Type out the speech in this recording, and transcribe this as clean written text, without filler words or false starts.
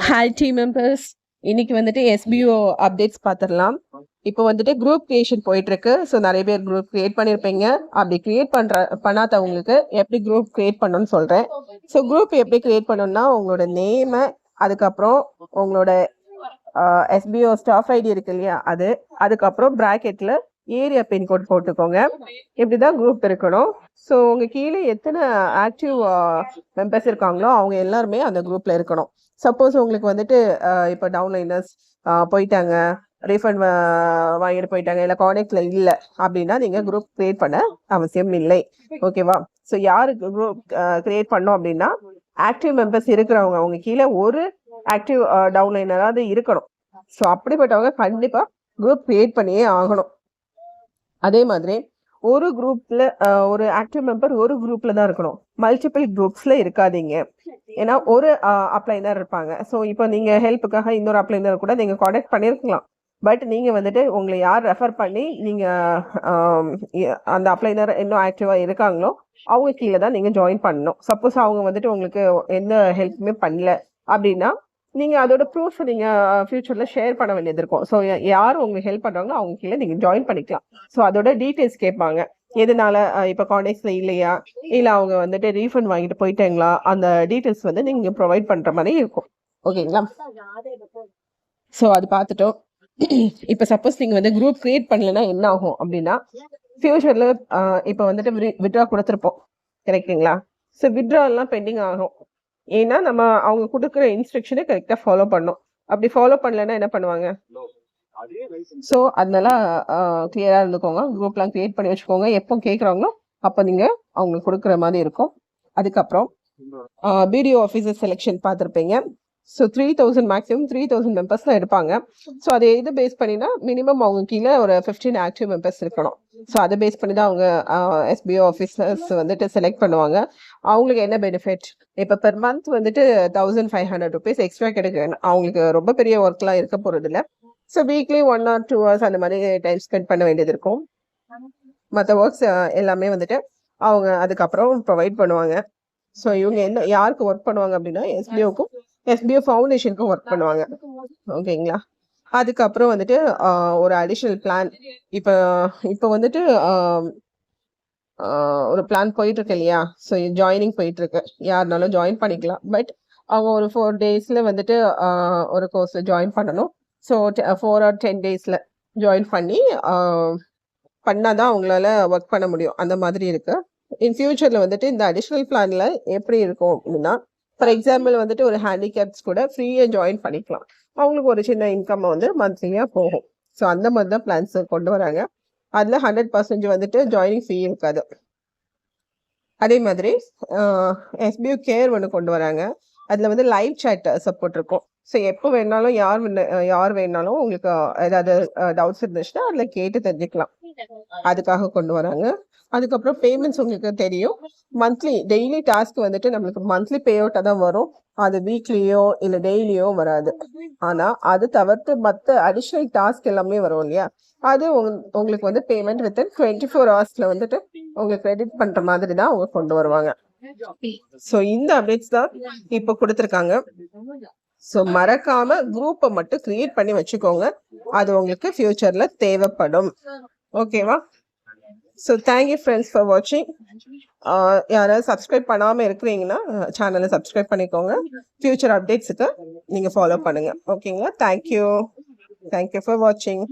Hi team members. இன்னைக்கு வந்துட்டு SBO updates பார்த்துடலாம். இப்போ வந்துட்டு குரூப் கிரியேஷன் போயிட்டு இருக்கு. ஸோ நிறைய பேர் குரூப் கிரியேட் பண்ணியிருப்பீங்க. அப்படி கிரியேட் பண்ணாதவங்களுக்கு எப்படி குரூப் கிரியேட் பண்ணணும்னு சொல்றேன். ஸோ குரூப் எப்படி கிரியேட் பண்ணணும்னா உங்களோட நேமு, அதுக்கப்புறம் உங்களோட SBO ஸ்டாஃப் ஐடி இருக்கு இல்லையா, அதுக்கப்புறம் பிராக்கெட்ல ஏரியா பின்கோட் போட்டுக்கோங்க. இப்படிதான் குரூப் இருக்கணும். ஸோ உங்க கீழே எத்தனை ஆக்டிவ் மெம்பர்ஸ் இருக்காங்களோ அவங்க எல்லாருமே அந்த குரூப்ல இருக்கணும். சப்போஸ் உங்களுக்கு வந்துட்டு இப்போ டவுன்லைனர்ஸ் போயிட்டாங்க, ரீஃபண்ட் வாங்கிட்டு போயிட்டாங்க, இல்லை கான்டெக்ட்ல இல்லை அப்படின்னா நீங்க குரூப் கிரியேட் பண்ண அவசியம் இல்லை. ஓகேவா? ஸோ யாருக்கு குரூப் கிரியேட் பண்ணோம் அப்படின்னா ஆக்டிவ் மெம்பர்ஸ் இருக்கிறவங்க, அவங்க கீழே ஒரு ஆக்டிவ் டவுன்லைனராவது இருக்கணும். ஸோ அப்படிப்பட்டவங்க கண்டிப்பா குரூப் கிரியேட் பண்ணியே ஆகணும். அதே மாதிரி ஒரு குரூப்ல ஒரு ஆக்டிவ் மெம்பர் ஒரு குரூப்ல தான் இருக்கணும். மல்டிபிள் குரூப்ஸ்ல இருக்காதீங்க. ஏன்னா ஒரு அப்ளைனர் இருப்பாங்க. ஸோ இப்போ நீங்க ஹெல்ப்புக்காக இன்னொரு அப்ளைனர் கூட நீங்க கான்டாக்ட் பண்ணிருக்கலாம். பட் நீங்க வந்துட்டு உங்களை யார் ரெஃபர் பண்ணி நீங்க அந்த அப்ளைனர் இன்னும் ஆக்டிவா இருக்காங்களோ அவங்க கீழே தான் நீங்க ஜாயின் பண்ணணும். சப்போஸ் அவங்க வந்துட்டு உங்களுக்கு எந்த ஹெல்ப்புமே பண்ணல அப்படின்னா நீங்க அதோட ப்ரூஃப் நீங்க ஃபியூச்சர்ல ஷேர் பண்ண வேண்டியது இருக்கும். ஸோ யார் உங்களுக்கு ஹெல்ப் பண்றாங்களோ அவங்க கீழே நீங்க ஜாயின் பண்ணிக்கலாம். ஸோ அதோட டீட்டெயில்ஸ் கேட்பாங்க. எதனால இப்போ கான்டாக்ட்ஸ்ல இல்லையா, இல்லை அவங்க வந்துட்டு ரீஃபண்ட் வாங்கிட்டு போயிட்டாங்களா, அந்த டீட்டெயில்ஸ் வந்து நீங்க ப்ரொவைட் பண்ற மாதிரி இருக்கும். ஓகேங்களா? ஸோ அது பார்த்துட்டோம். இப்போ சப்போஸ் நீங்கள் வந்து குரூப் கிரியேட் பண்ணலன்னா என்ன ஆகும் அப்படின்னா ஃபியூச்சரில் இப்போ வந்துட்டு விட்ரா கொடுத்துருப்போம், கரெக்டுங்களா? ஸோ விட்ராலாம் பெண்டிங் ஆகும். ஏன்னா நம்ம அவங்க கொடுக்குற இன்ஸ்ட்ரக்ஷனை கரெக்டாக ஃபாலோ பண்ணணும். அப்படி ஃபாலோ பண்ணலன்னா என்ன பண்ணுவாங்க? ஸோ அதனால கிளியராக இருந்துக்கோங்க. குரூப்லாம் கிரியேட் பண்ணி வச்சுக்கோங்க. எப்போ கேட்குறாங்களோ அப்போ நீங்கள் அவங்களுக்கு கொடுக்குற மாதிரி இருக்கும். அதுக்கப்புறம் பிடிஓ ஆஃபீஸர் செலெக்ஷன் பார்த்துருப்பீங்க. ஸோ 3000 மேக்ஸிமம் 3000 மெம்பர்ஸ் தான் எடுப்பாங்க. ஸோ அதை இது பேஸ் பண்ணினா மினிமம் அவங்க கீழே ஒரு 15 ஆக்டிவ் மெம்பர்ஸ் இருக்கணும். ஸோ அதை பேஸ் பண்ணி தான் அவங்க SBO ஆஃபீஸர்ஸ் வந்துட்டு செலக்ட் பண்ணுவாங்க. அவங்களுக்கு என்ன பெனிஃபிட், இப்போ பெர் மந்த் வந்துட்டு 1500 rupees எக்ஸ்ட்ரா கிடைக்கும். அவங்களுக்கு ரொம்ப பெரிய ஒர்க்லாம் இருக்க போகிறது இல்லை. ஸோ வீக்லி 1 or 2 hours அந்த மாதிரி டைம் ஸ்பெண்ட் பண்ண வேண்டியது இருக்கும். மற்ற ஒர்க்ஸ் எல்லாமே வந்துட்டு அவங்க அதுக்கப்புறம் ப்ரொவைட் பண்ணுவாங்க. ஸோ இவங்க என்ன யாருக்கு ஒர்க் பண்ணுவாங்க அப்படின்னா SBOக்கும் SBO ஃபவுண்டேஷனுக்கும் ஒர்க் பண்ணுவாங்க. ஓகேங்களா? அதுக்கப்புறம் வந்துட்டு ஒரு அடிஷ்னல் பிளான் இப்போ வந்துட்டு ஒரு பிளான் போயிட்டு இருக்கு இல்லையா? ஸோ ஜாயினிங் போயிட்டு இருக்கு. யாருனாலும் ஜாயின் பண்ணிக்கலாம். பட் அவங்க ஒரு 4 daysல வந்துட்டு ஒரு கோர்ஸ் ஜாயின் பண்ணணும். ஸோ 4 or 10 daysல ஜாயின் பண்ணி பண்ணாதான் அவங்களால ஒர்க் பண்ண முடியும். அந்த மாதிரி இருக்கு. இன் ஃபியூச்சர்ல வந்துட்டு இந்த அடிஷ்னல் பிளான்ல எப்படி இருக்கும் அப்படின்னா, ஃபார் எக்ஸாம்பிள் வந்துட்டு ஒரு ஹேண்டிகேப்ஸ் கூட ஃப்ரீயா ஜாயின் பண்ணிக்கலாம். அவங்களுக்கு ஒரு சின்ன இன்கம் வந்து மந்த்லியா போகும். ஸோ அந்த மாதிரி தான் பிளான்ஸ் கொண்டு வராங்க. அதுல 100% வந்துட்டு ஜாயினிங் ஃபீ இருக்காது. அதே மாதிரி SBO கேர் ஒன்று கொண்டு வராங்க. அதுல வந்து லைவ் சேட் சப்போர்ட் இருக்கும். ஸோ எப்போ வேணாலும் யார் வேணாலும் உங்களுக்கு ஏதாவது டவுட்ஸ் இருந்துச்சுன்னா அதில் கேட்டு தெரிஞ்சுக்கலாம். அதுக்காக கொண்டு வராங்க. அதுக்கப்புறம் பேமெண்ட்ஸ் உங்களுக்கு தெரியும். டெய்லி டாஸ்க் வந்துட்டு நம்மளுக்கு மந்த்லி பே அவுட்டாக தான் வரும். அது வீக்லியோ இல்லை டெய்லியோ வராது. ஆனால் அது தவிர்த்து மற்ற அடிஷ்னல் டாஸ்க் எல்லாமே வரும் இல்லையா, அது உங்களுக்கு வந்து பேமெண்ட் வித்தின் 24 hours வந்துட்டு உங்களுக்கு கிரெடிட் பண்ற மாதிரி தான் அவங்க கொண்டு வருவாங்க. ஸோ இந்த அப்டேட்ஸ் தான் இப்போ கொடுத்துருக்காங்க. ஸோ மறக்காம குரூப்பை மட்டும் கிரியேட் பண்ணி வச்சுக்கோங்க. அது உங்களுக்கு ஃபியூச்சர்ல தேவைப்படும். ஓகேவா? ஸோ தேங்க்யூ ஃப்ரெண்ட்ஸ் ஃபார் வாட்சிங். யாராவது சப்ஸ்கிரைப் பண்ணாமல் இருக்கிறீங்கன்னா சேனலை சப்ஸ்கிரைப் பண்ணிக்கோங்க. ஃபியூச்சர் அப்டேட்ஸுக்கு நீங்கள் ஃபாலோ பண்ணுங்க. ஓகேங்களா? தேங்க்யூ ஃபார் வாட்சிங்.